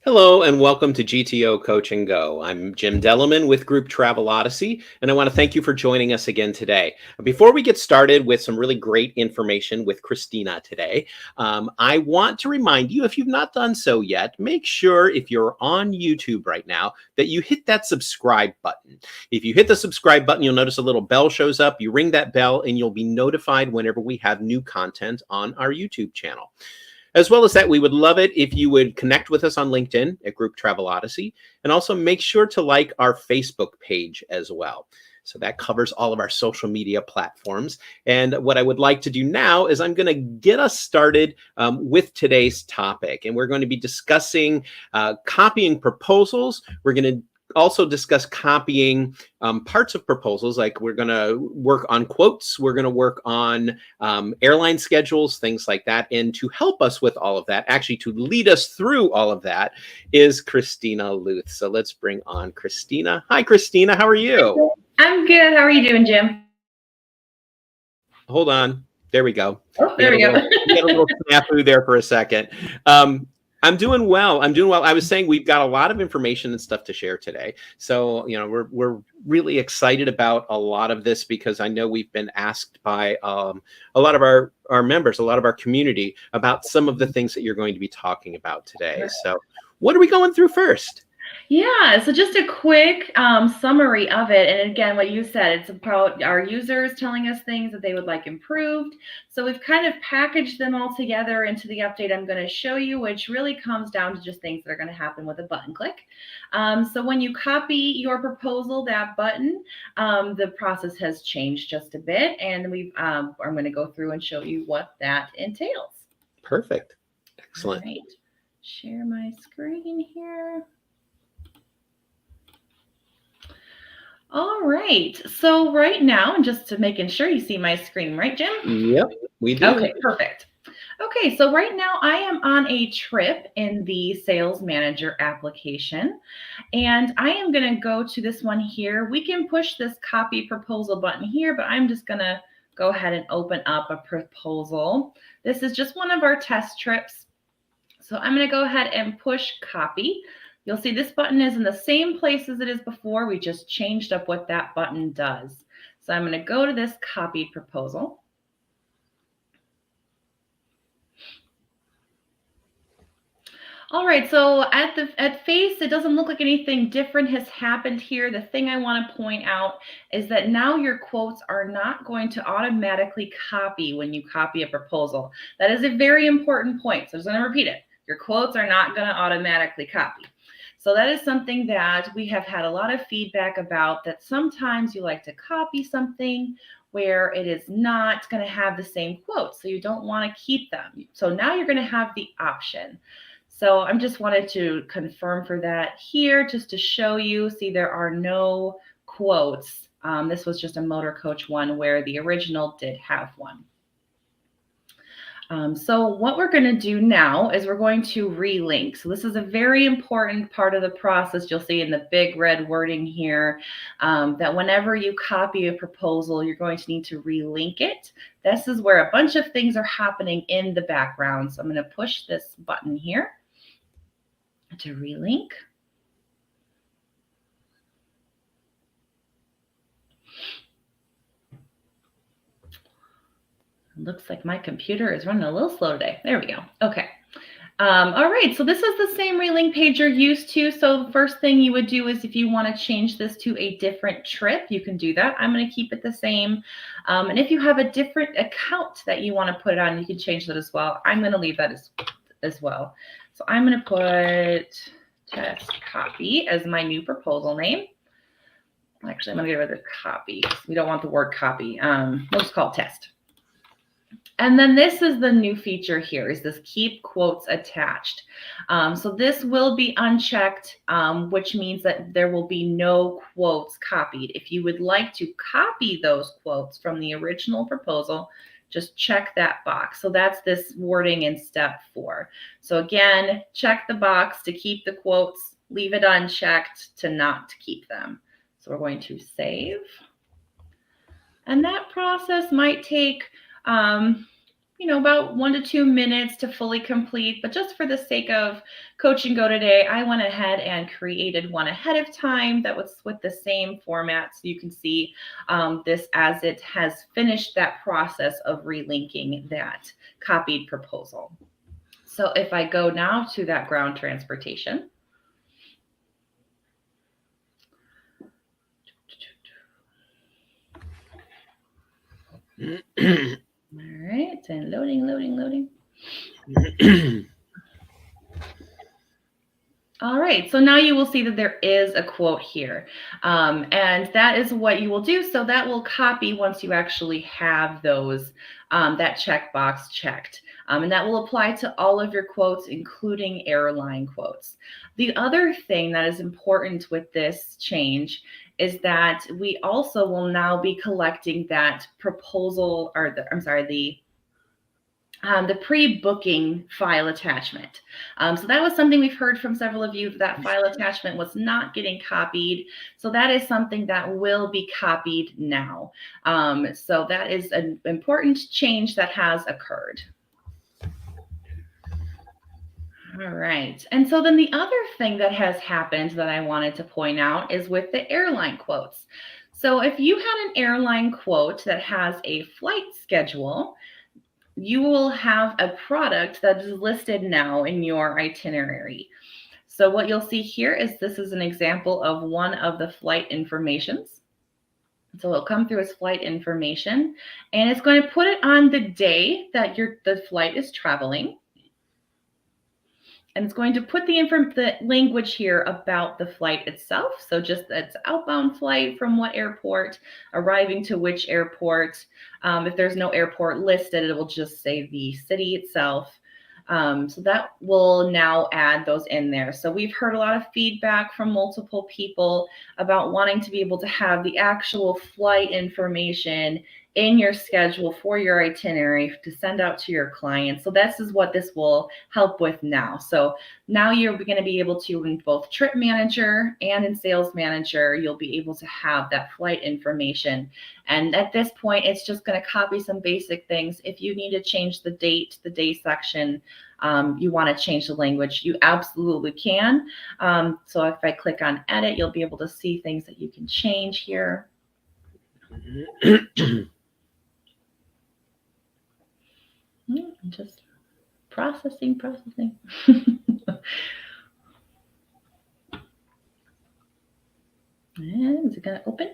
Hello and welcome to GTO Coach and Go. I'm Jim Delleman with Group Travel Odyssey, and I want to thank you for joining us again today. Before we get started with some really great information with Christina today, I want to remind you, if you've not done so yet, make sure if you're on YouTube right now that you hit that subscribe button. If you hit the subscribe button, you'll notice a little bell shows up. You ring that bell and you'll be notified whenever we have new content on our YouTube channel. As well as that, we would love it if you would connect with us on LinkedIn at Group Travel Odyssey, and also make sure to like our Facebook page as well. So that covers all of our social media platforms. And what I would like to do now is I'm going to get us started with today's topic. And we're going to be discussing copying proposals. We're going to also discuss copying parts of proposals, like we're going to work on quotes, we're going to work on airline schedules, things like that. And to help us with all of that, actually to lead us through all of that, is Christina Luth. So let's bring on Christina. Hi, Christina. How are you? I'm good. How are you doing, Jim? Hold on. There we go. Oh, there we go. We had a little snafu there for a second. I'm doing well. I was saying we've got a lot of information and stuff to share today. So, we're really excited about a lot of this because I know we've been asked by a lot of our members, a lot of our community about some of the things that you're going to be talking about today. So what are we going through first? Yeah, so just a quick summary of it. And again, what you said, it's about our users telling us things that they would like improved. So we've kind of packaged them all together into the update I'm going to show you, which really comes down to just things that are going to happen with a button click. So when you copy your proposal, that button, the process has changed just a bit. And I'm going to go through and show you what that entails. Perfect. Excellent. All right. Share my screen here. All right. So right now, and just to making sure you see my screen, right, Jim? Yep, we do. Okay, perfect. Okay, so right now I am on a trip in the Sales Manager application, and I am going to go to this one here. We can push this copy proposal button here, but I'm just going to go ahead and open up a proposal. This is just one of our test trips. So I'm going to go ahead and push copy. You'll see this button is in the same place as it is before. We just changed up what that button does. So I'm going to go to this copied proposal. All right, so at face, it doesn't look like anything different has happened here. The thing I want to point out is that now your quotes are not going to automatically copy when you copy a proposal. That is a very important point. So I'm just going to repeat it. Your quotes are not going to automatically copy. So that is something that we have had a lot of feedback about, that sometimes you like to copy something where it is not going to have the same quotes. So you don't want to keep them. So now you're going to have the option. So I'm just wanted to confirm for that here, just to show you. See, there are no quotes. This was just a motor coach one where the original did have one. So what we're going to do now is we're going to relink. So this is a very important part of the process. You'll see in the big red wording here that whenever you copy a proposal, you're going to need to relink it. This is where a bunch of things are happening in the background. So I'm going to push this button here to relink. Looks like my computer is running a little slow today. There we go. Okay. All right. So this is the same relink page you're used to. So the first thing you would do is if you want to change this to a different trip, you can do that. I'm going to keep it the same. And if you have a different account that you want to put it on, you can change that as well. I'm going to leave that as well. So I'm going to put test copy as my new proposal name. Actually, I'm going to get rid of the copy. We don't want the word copy. We'll just call it test. And then this is the new feature here, is this keep quotes attached. So this will be unchecked, which means that there will be no quotes copied. If you would like to copy those quotes from the original proposal, just check that box. So that's this wording in step 4. So again, check the box to keep the quotes, leave it unchecked to not keep them. So we're going to save. And that process might take about 1 to 2 minutes to fully complete. But just for the sake of Coach and Go today, I went ahead and created one ahead of time that was with the same format. So you can see this as it has finished that process of relinking that copied proposal. So if I go now to that ground transportation, all right, and loading. All right, so now you will see that there is a quote here, and that is what you will do. So that will copy once you actually have those, that checkbox checked. And that will apply to all of your quotes, including airline quotes. The other thing that is important with this change is that we also will now be collecting that proposal, or the pre-booking file attachment. So that was something we've heard from several of you, that file attachment was not getting copied. So that is something that will be copied now. So that is an important change that has occurred. All right. And so then the other thing that has happened that I wanted to point out is with the airline quotes. So if you had an airline quote that has a flight schedule, you will have a product that is listed now in your itinerary. So what you'll see here is this is an example of one of the flight informations. So it'll come through as flight information, and it's going to put it on the day that the flight is traveling. And it's going to put the language here about the flight itself. So just it's outbound flight from what airport, arriving to which airport. If there's no airport listed, it will just say the city itself. So that will now add those in there. So we've heard a lot of feedback from multiple people about wanting to be able to have the actual flight information in your schedule for your itinerary to send out to your clients. So this is what this will help with now. So now you're going to be able to, in both Trip Manager and in Sales Manager, you'll be able to have that flight information. And at this point, it's just going to copy some basic things. If you need to change the date, the day section, you want to change the language, you absolutely can. So if I click on edit, you'll be able to see things that you can change here. Just processing. And is it going to open?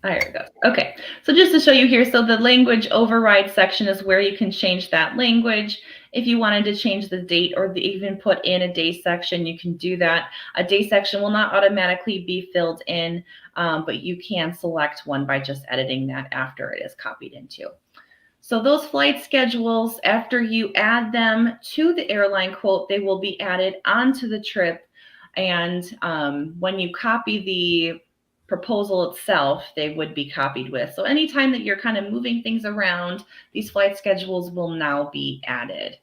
There it goes. Okay, so just to show you here, so the language override section is where you can change that language. If you wanted to change the date or even put in a day section, you can do that. A day section will not automatically be filled in, but you can select one by just editing that after it is copied into. So those flight schedules, after you add them to the airline quote, they will be added onto the trip. And when you copy the proposal itself, they would be copied with. So anytime that you're kind of moving things around, these flight schedules will now be added.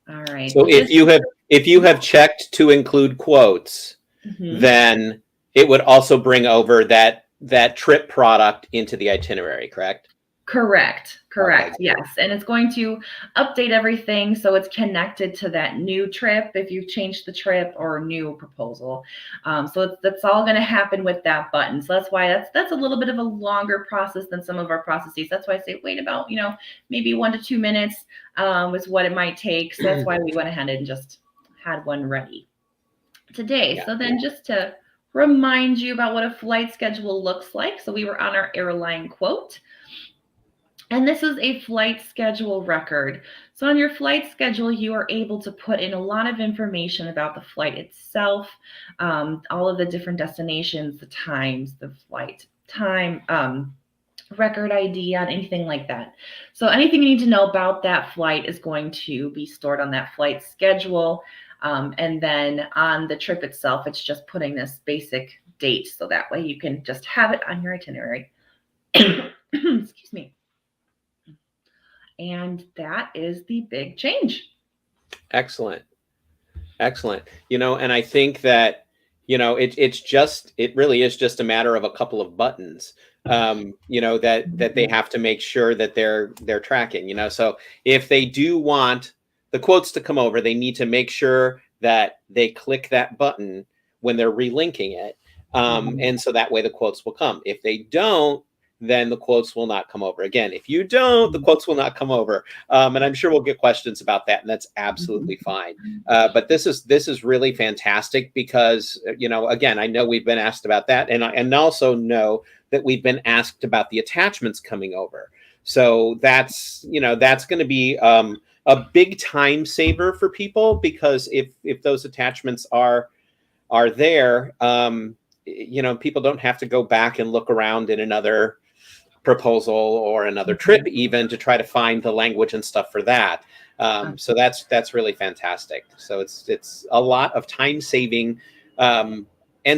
All right. So if you have checked to include quotes, then it would also bring over that trip product into the itinerary, correct? Correct. Okay. Yes. And it's going to update everything so it's connected to that new trip if you've changed the trip or new proposal. So that's all going to happen with that button. So that's why that's a little bit of a longer process than some of our processes. That's why I say wait about, maybe 1 to 2 minutes is what it might take. So that's why we went ahead and just had one ready today. Yeah. So then just to remind you about what a flight schedule looks like. So we were on our airline quote. And this is a flight schedule record. So on your flight schedule, you are able to put in a lot of information about the flight itself, all of the different destinations, the times, the flight time, record ID on anything like that. So anything you need to know about that flight is going to be stored on that flight schedule. And then on the trip itself, it's just putting this basic date. So that way you can just have it on your itinerary. Excuse me. And that is the big change. Excellent. And I think that, it really is just a matter of a couple of buttons. that they have to make sure that they're tracking. So if they do want the quotes to come over, they need to make sure that they click that button when they're relinking it. And so that way the quotes will come. If they don't, then the quotes will not come over. Again, if you don't, the quotes will not come over. And I'm sure we'll get questions about that, and that's absolutely fine. But this is really fantastic because, again, I know we've been asked about that, and also know that we've been asked about the attachments coming over. So that's going to be a big time saver for people, because if those attachments are there, people don't have to go back and look around in another proposal or another trip even to try to find the language and stuff for that. So that's really fantastic. So it's a lot of time saving and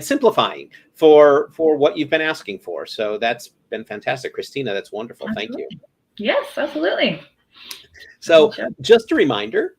simplifying for what you've been asking for. So that's been fantastic. Christina, that's wonderful. Absolutely. Thank you. Yes, absolutely. So just a reminder,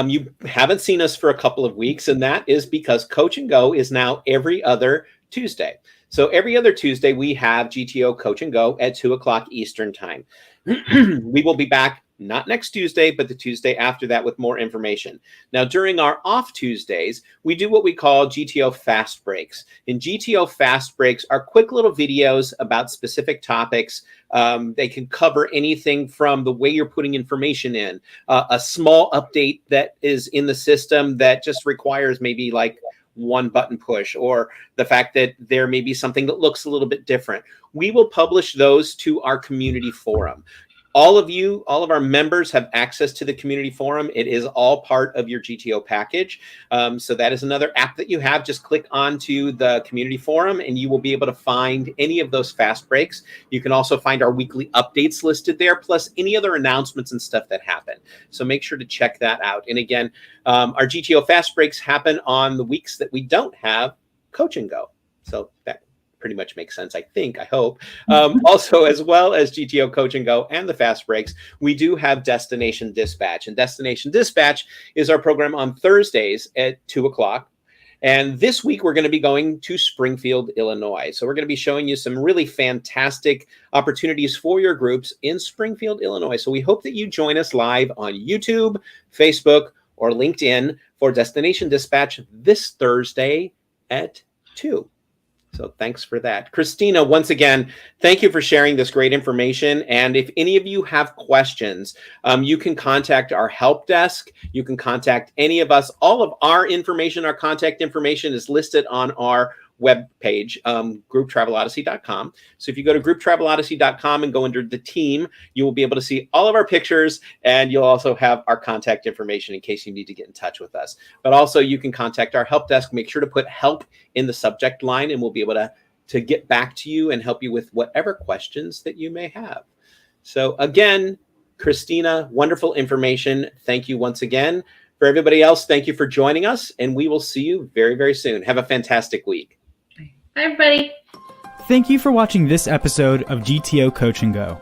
you haven't seen us for a couple of weeks, and that is because Coach and Go is now every other Tuesday. So every other Tuesday, we have GTO Coach and Go at 2:00 Eastern time. We will be back not next Tuesday, but the Tuesday after that with more information. Now, during our off Tuesdays, we do what we call GTO Fast Breaks. And GTO Fast Breaks are quick little videos about specific topics. They can cover anything from the way you're putting information in, a small update that is in the system that just requires maybe like one button push, or the fact that there may be something that looks a little bit different. We will publish those to our community forum. All of our members have access to the community forum. It is all part of your GTO package. So that is another app that you have. Just click onto the community forum and you will be able to find any of those fast breaks. You can also find our weekly updates listed there, plus any other announcements and stuff that happen. So make sure to check that out. And again, our GTO fast breaks happen on the weeks that we don't have Coach and Go. So that pretty much makes sense, I hope. Also, as well as GTO Coach and Go and the Fast Breaks, we do have Destination Dispatch. And Destination Dispatch is our program on Thursdays at 2:00. And this week, we're going to be going to Springfield, Illinois. So we're going to be showing you some really fantastic opportunities for your groups in Springfield, Illinois. So we hope that you join us live on YouTube, Facebook, or LinkedIn for Destination Dispatch this Thursday at 2:00. So thanks for that. Christina, once again, thank you for sharing this great information. And if any of you have questions, you can contact our help desk. You can contact any of us. All of our information, our contact information is listed on our web page, grouptravelodyssey.com. So if you go to grouptravelodyssey.com and go under the team, you will be able to see all of our pictures, and you'll also have our contact information in case you need to get in touch with us. But also you can contact our help desk. Make sure to put help in the subject line, and we'll be able to get back to you and help you with whatever questions that you may have. So again, Christina, wonderful information. Thank you once again. For everybody else, thank you for joining us, and we will see you very, very soon. Have a fantastic week. Hi, everybody. Thank you for watching this episode of GTO Coach and Go.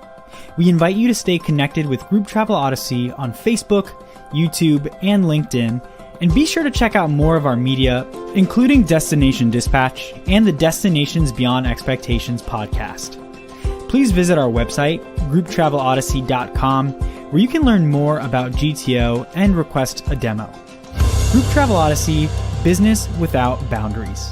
We invite you to stay connected with Group Travel Odyssey on Facebook, YouTube, and LinkedIn, and be sure to check out more of our media, including Destination Dispatch and the Destinations Beyond Expectations podcast. Please visit our website, grouptravelodyssey.com, where you can learn more about GTO and request a demo. Group Travel Odyssey, business without boundaries.